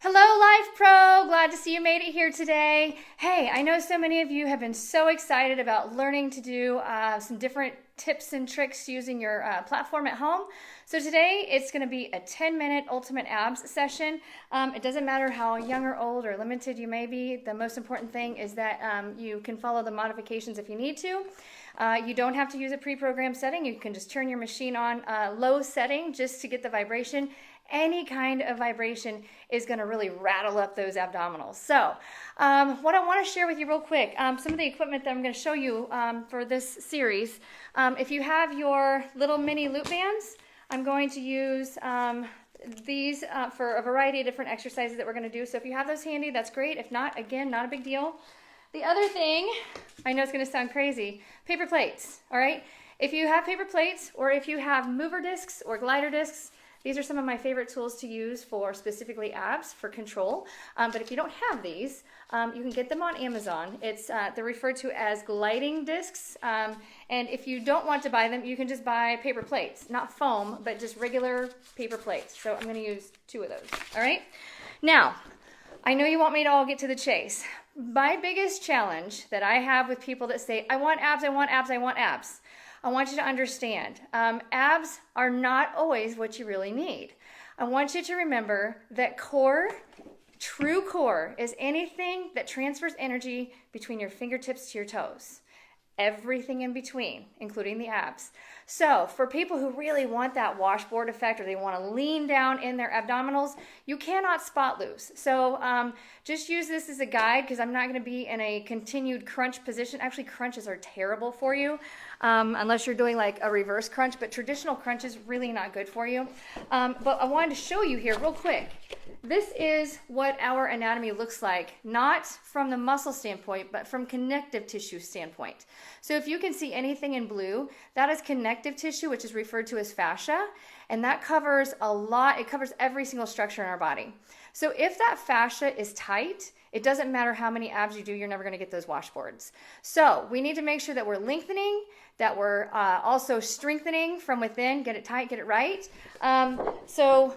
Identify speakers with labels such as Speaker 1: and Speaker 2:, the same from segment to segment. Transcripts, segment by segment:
Speaker 1: Hello, Lifepro! Glad to see you made it here today. Hey, I know so many of you have been so excited about learning to do some different tips and tricks using your platform at home. So today it's going to be a 10-minute ultimate abs session. It doesn't matter how young or old or limited you may be. The most important thing is that you can follow the modifications if you need to. You don't have to use a pre-programmed setting. You can just turn your machine on low setting just to get the vibration. Any kind of vibration is going to really rattle up those abdominals. So what I want to share with you real quick, some of the equipment that I'm going to show you for this series. If you have your little mini loop bands, I'm going to use these for a variety of different exercises that we're going to do. So if you have those handy, that's great. If not, again, not a big deal. The other thing, I know it's going to sound crazy, paper plates, all right? If you have paper plates or if you have mover discs or glider discs, these are some of my favorite tools to use for specifically abs for control. But if you don't have these, you can get them on Amazon. They're referred to as gliding discs. And if you don't want to buy them, you can just buy paper plates, not foam, but just regular paper plates. So I'm going to use 2 of those. All right. Now, I know you want me to all get to the chase. My biggest challenge that I have with people that say, I want abs, I want abs, I want abs. I want you to understand, abs are not always what you really need. I want you to remember that core, true core, is anything that transfers energy between your fingertips to your toes. Everything in between, including the abs. So for people who really want that washboard effect or they want to lean down in their abdominals, you cannot spot loose. So just use this as a guide because I'm not going to be in a continued crunch position. Actually, crunches are terrible for you unless you're doing like a reverse crunch, but traditional crunch is really not good for you. But I wanted to show you here real quick. This is what our anatomy looks like, not from the muscle standpoint, but from connective tissue standpoint. So if you can see anything in blue, that is connective tissue, which is referred to as fascia, and that covers a lot. It covers every single structure in our body. So if that fascia is tight, it doesn't matter how many abs you do, you're never going to get those washboards. So we need to make sure that we're lengthening, that we're also strengthening from within. Get it tight, get it right. So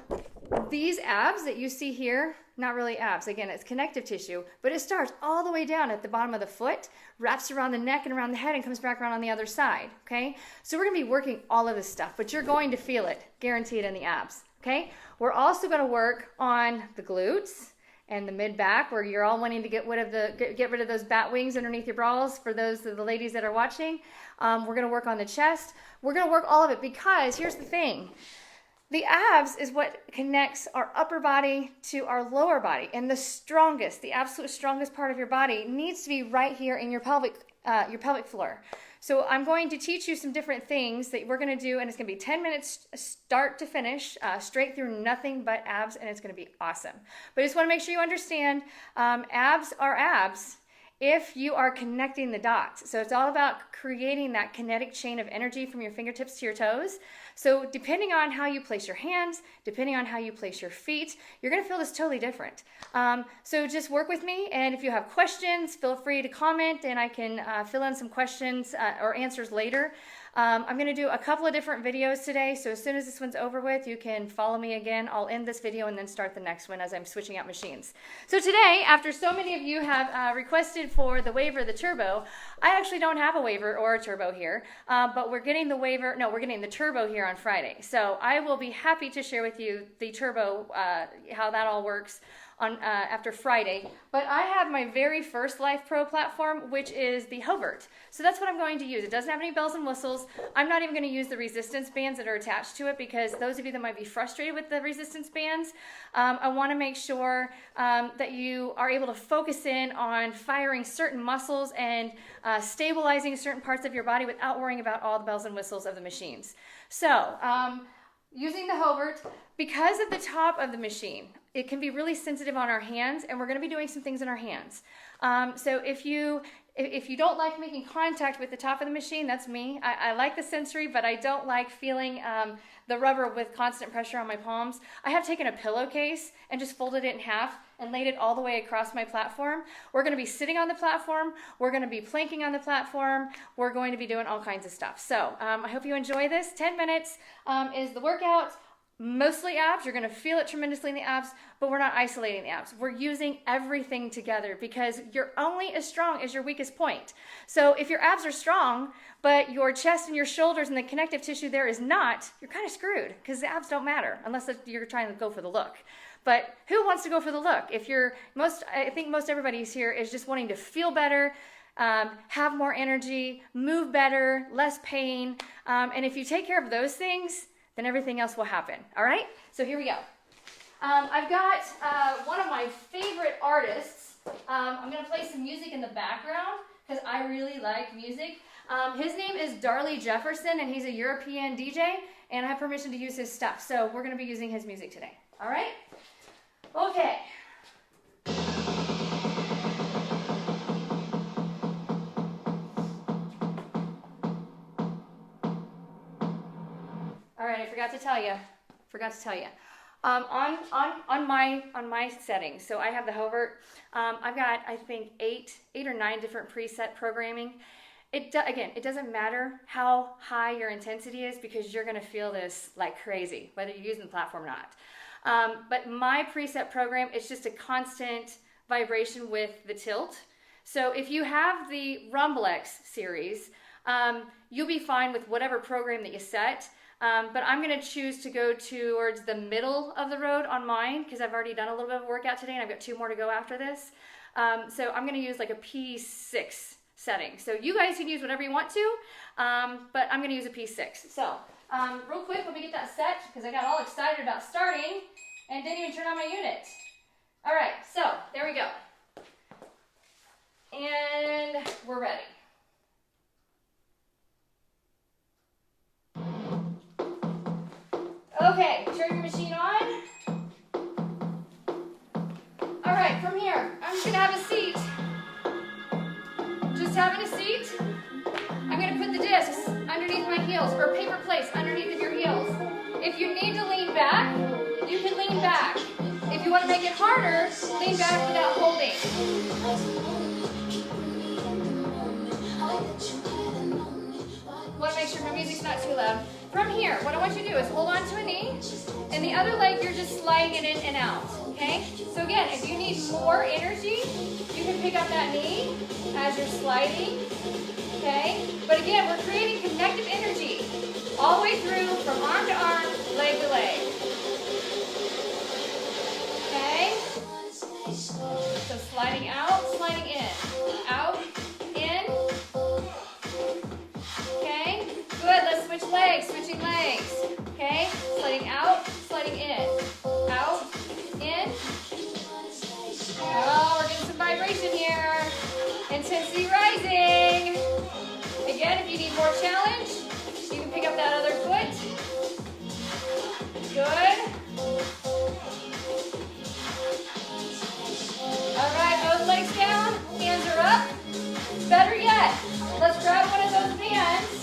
Speaker 1: these abs that you see here, not really abs. Again, it's connective tissue, but it starts all the way down at the bottom of the foot, wraps around the neck and around the head and comes back around on the other side, okay? So we're going to be working all of this stuff, but you're going to feel it, guaranteed, in the abs, okay? We're also going to work on the glutes and the mid-back, where you're all wanting to get rid of those bat wings underneath your bras for those of the ladies that are watching. We're going to work on the chest. We're going to work all of it because here's the thing. The abs is what connects our upper body to our lower body, and the absolute strongest part of your body needs to be right here in your pelvic floor. So I'm going to teach you some different things that we're going to do, and it's going to be 10 minutes start to finish, straight through nothing but abs, and it's going to be awesome. But I just want to make sure you understand, abs are abs if you are connecting the dots. So it's all about creating that kinetic chain of energy from your fingertips to your toes. So depending on how you place your hands, depending on how you place your feet, you're going to feel this totally different. So just work with me, and if you have questions, feel free to comment, and I can fill in some questions or answers later. I'm going to do a couple of different videos today, so as soon as this one's over with, you can follow me again. I'll end this video and then start the next one as I'm switching out machines. So today, after so many of you have requested for the Waver, the Turbo, I actually don't have a Waver or a Turbo here, but we're getting the Turbo here on Friday. So I will be happy to share with you the Turbo, how that all works on after Friday. But I have my very first Lifepro platform, which is the Hovert. So that's what I'm going to use. It doesn't have any bells and whistles. I'm not even going to use the resistance bands that are attached to it, because those of you that might be frustrated with the resistance bands, I want to make sure that you are able to focus in on firing certain muscles and stabilizing certain parts of your body without worrying about all the bells and whistles of the machines. So using the Hovert, because of the top of the machine, it can be really sensitive on our hands, and we're going to be doing some things in our hands. So if you don't like making contact with the top of the machine, that's me. I like the sensory, but I don't like feeling the rubber with constant pressure on my palms. I have taken a pillowcase and just folded it in half and laid it all the way across my platform. We're going to be sitting on the platform. We're going to be planking on the platform. We're going to be doing all kinds of stuff. So I hope you enjoy this. 10 minutes is the workout. mostly abs. You're going to feel it tremendously in the abs, but we're not isolating the abs. We're using everything together because you're only as strong as your weakest point. So if your abs are strong, but your chest and your shoulders and the connective tissue there is not, you're kind of screwed because the abs don't matter unless you're trying to go for the look. But who wants to go for the look? I think most everybody's here is just wanting to feel better, have more energy, move better, less pain. And if you take care of those things, then everything else will happen. All right? So here we go. I've got one of my favorite artists. I'm going to play some music in the background because I really like music. His name is Darley Jefferson, and he's a European DJ, and I have permission to use his stuff. So we're going to be using his music today. All right? Okay. All right, I forgot to tell you. On my settings, so I have the Hovert. I've got, I think, eight or nine different preset programming. It doesn't matter how high your intensity is because you're going to feel this like crazy, whether you're using the platform or not. But my preset program is just a constant vibration with the tilt. So if you have the RumbleX series, you'll be fine with whatever program that you set. But I'm going to choose to go towards the middle of the road on mine because I've already done a little bit of workout today and I've got 2 more to go after this. So I'm going to use like a P6 setting. So you guys can use whatever you want to, but I'm going to use a P6. So real quick, let me get that set because I got all excited about starting and didn't even turn on my unit. All right, so there we go. And we're ready. Okay, turn your machine on. All right, from here, I'm just gonna have a seat. Just having a seat. I'm gonna put the discs underneath my heels or paper plates underneath of your heels. If you need to lean back, you can lean back. If you wanna make it harder, lean back without holding. Want to make sure my music's not too loud. From here, what I want you to do is hold on to a knee, and the other leg, you're just sliding it in and out, okay? So again, if you need more energy, you can pick up that knee as you're sliding, okay? But again, we're creating connective energy all the way through from arm to arm, leg to leg, okay? So sliding out, sliding in, out, in. Good, let's switch legs, switching legs, okay? Sliding out, sliding in, out, in. Oh, we're getting some vibration here. Intensity rising. Again, if you need more challenge, you can pick up that other foot. Good. All right, both legs down, hands are up. Better yet, let's grab one of those bands.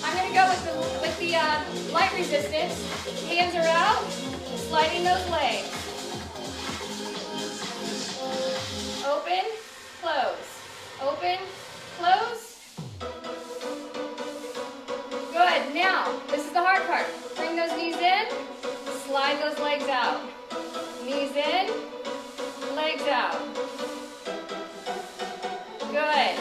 Speaker 1: I'm going to go with the light resistance. Hands are out, sliding those legs. Open, close. Open, close. Good. Now, this is the hard part. Bring those knees in, slide those legs out. Knees in, legs out. Good.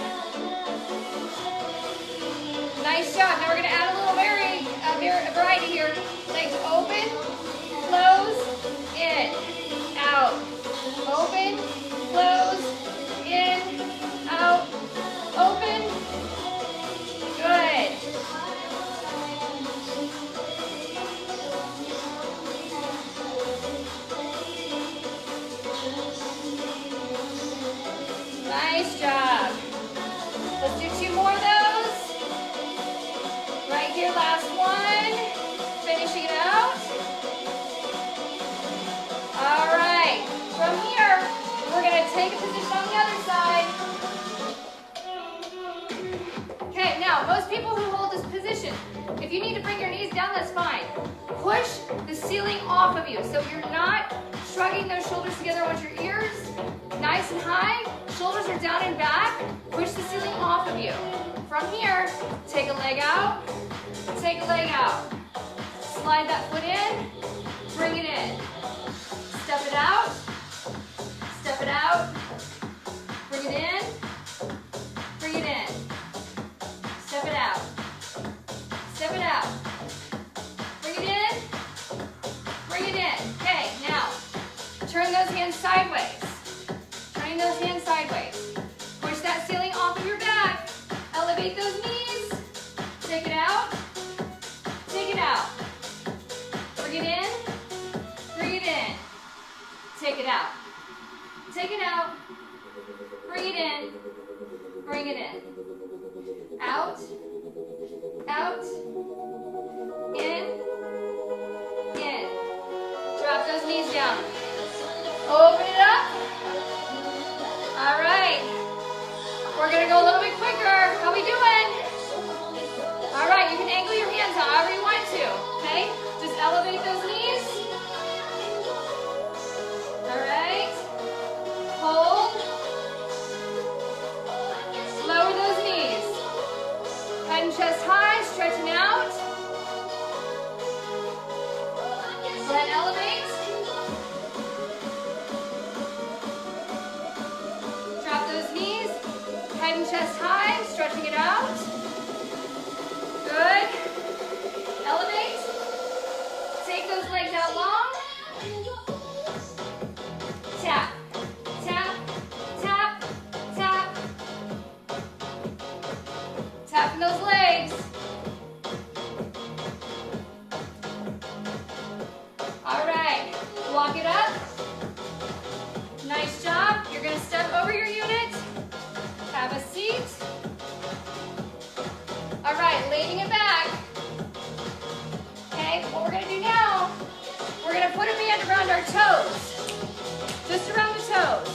Speaker 1: Nice job. Now we're going to add a little variety here. Legs open, close, in, out. Open, close, in, out. Open. Good. Nice job. Let's do 2 more of those. Right here, last one. Finishing it out. All right. From here, we're going to take a position on the other side. Okay, now, most people who hold this position, if you need to bring your knees down, that's fine. Push the ceiling off of you so you're not shrugging those shoulders together onto your ears. Nice and high. Shoulders are down and back. Push the ceiling off of you. From here, take a leg out. Take a leg out. Slide that foot in. Bring it in. Step it out. Step it out. Bring it in. Bring it in. Step it out. Step it out. Bring it in. Bring it in. Okay, now turn those hands sideways. Turning those hands sideways. Push that ceiling off of your back. Elevate those knees. Take it out. Take it out. Bring it in. Bring it in. Take it out. Take it out. Bring it in. Bring it in. Out. Out. In. In. Drop those knees down. Open it up. All right. We're going to go a little bit quicker. How we doing? All right. You can angle your hands however you want to. Okay? Just elevate those knees. All right. Hold. Lower those knees. Head and chest high, stretching out. Go ahead and elevate. Drop those knees. Head and chest high, stretching it out. Good. Elevate. Take those legs out long. Tap. Tap. Tap. Tap. Tapping those legs. All right. Walk it up. Nice job. You're going to step over your unit. Have a seat. All right. Laying it back. Okay. What we're going to do now, we're going to put a band around our toes. Just around the toes.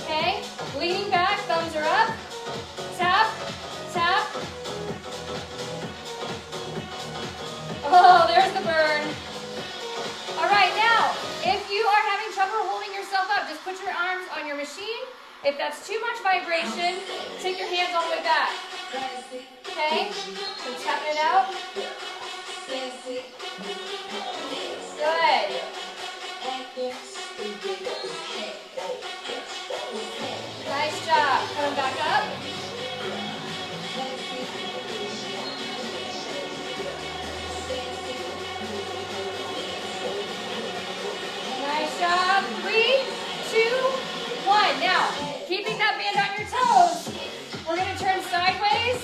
Speaker 1: Okay? Leaning back, thumbs are up. Tap, tap. Oh, there's the burn. All right, now, if you are having trouble holding yourself up, just put your arms on your machine. If that's too much vibration, take your hands all the way back. Okay? So tapping it out. Good. Nice job. Coming back up. Nice job. 3, 2, 1. Now, keeping that band on your toes, we're going to turn sideways.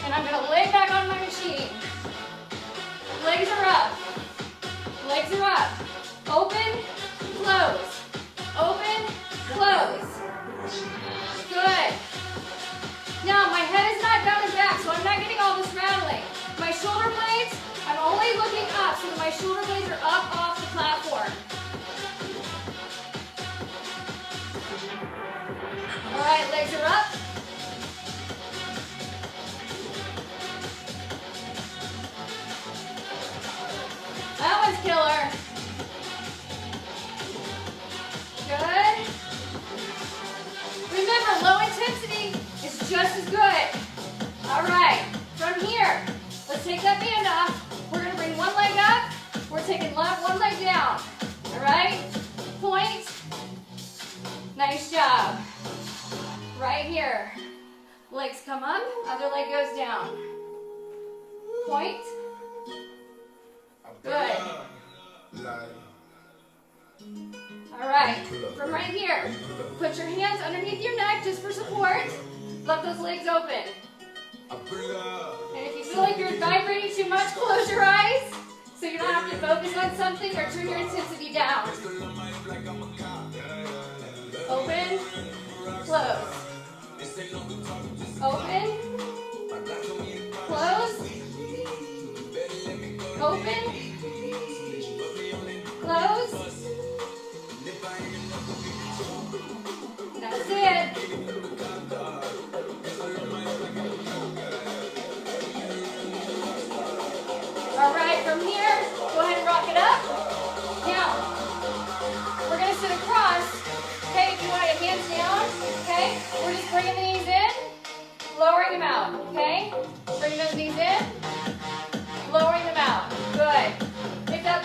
Speaker 1: And I'm going to lay back on my machine. Legs are up. Legs are up. Open, close. Open, close. Good. Now, my head is not bowing back, so I'm not getting all this rattling. My shoulder blades, I'm only looking up so that my shoulder blades are up off the platform. All right, legs are up. That one's killer. Good. Remember, low intensity is just as good. All right, from here, let's take that band off. We're going to bring one leg up. We're taking one leg down. All right, point. Nice job. Right here. Legs come up, other leg goes down. Point. Good. All right, from right here, put your hands underneath your neck just for support. Let those legs open. And if you feel like you're vibrating too much, close your eyes so you don't have to focus on something or turn your intensity down. Open, close. Open, close. Open, close. That's it. All right, from here, go ahead and rock it up. Now, we're going to sit across. Okay, if you want your hands down, okay? We're just bringing the knees in, lowering them out, okay? Bringing those knees in, lowering them out. Good. If that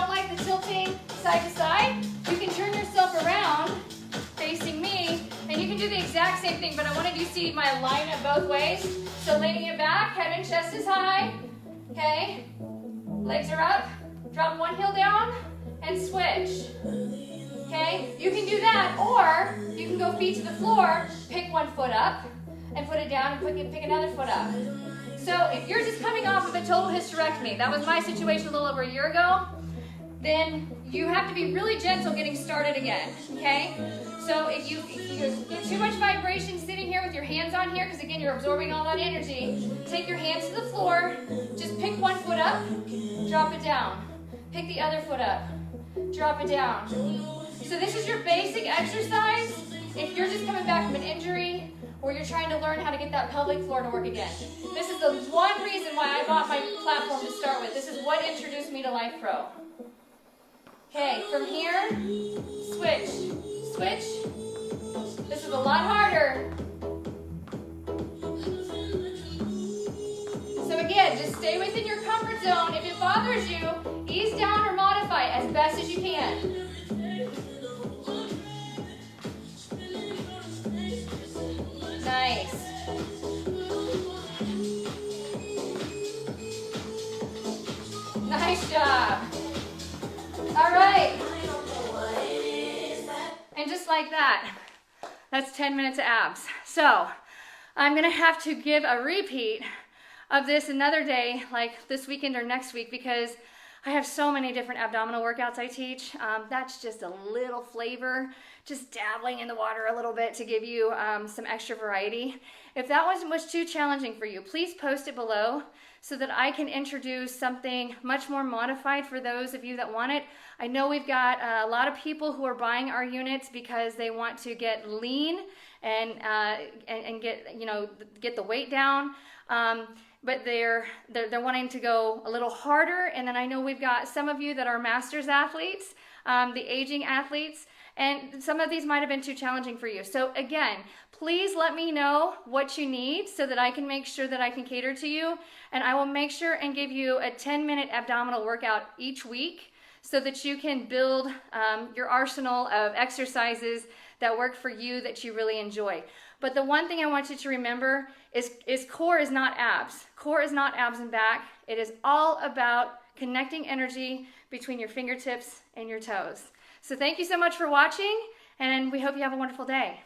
Speaker 1: don't like the tilting side to side, you can turn yourself around facing me, and you can do the exact same thing, but I wanted you to see my alignment both ways. So leaning it back, head and chest is high, okay? Legs are up, drop one heel down, and switch, okay? You can do that, or you can go feet to the floor, pick one foot up, and put it down, and pick another foot up. So if you're just coming off of a total hysterectomy, that was my situation a little over a year ago, then you have to be really gentle getting started again, okay? So if you get too much vibration sitting here with your hands on here, because again, you're absorbing all that energy, take your hands to the floor, just pick one foot up, drop it down. Pick the other foot up, drop it down. So this is your basic exercise if you're just coming back from an injury or you're trying to learn how to get that pelvic floor to work again. This is the one reason why I bought my platform to start with. This is what introduced me to Lifepro. Okay, from here, switch, switch. This is a lot harder. So again, just stay within your comfort zone. If it bothers you, ease down or modify as best as you can. Nice. Nice job. All right. And just like that, that's 10 minutes of abs. So I'm gonna have to give a repeat of this another day, like this weekend or next week, because I have so many different abdominal workouts I teach. That's just a little flavor, just dabbling in the water a little bit to give you some extra variety. If that was too challenging for you, please post it below so that I can introduce something much more modified for those of you that want it. I know we've got a lot of people who are buying our units because they want to get lean and get the weight down. But they're wanting to go a little harder. And then I know we've got some of you that are masters athletes, the aging athletes, and some of these might have been too challenging for you. So again, please let me know what you need so that I can make sure that I can cater to you. And I will make sure and give you a 10-minute abdominal workout each week so that you can build your arsenal of exercises that work for you that you really enjoy. But the one thing I want you to remember is core is not abs. Core is not abs and back. It is all about connecting energy between your fingertips and your toes. So thank you so much for watching, and we hope you have a wonderful day.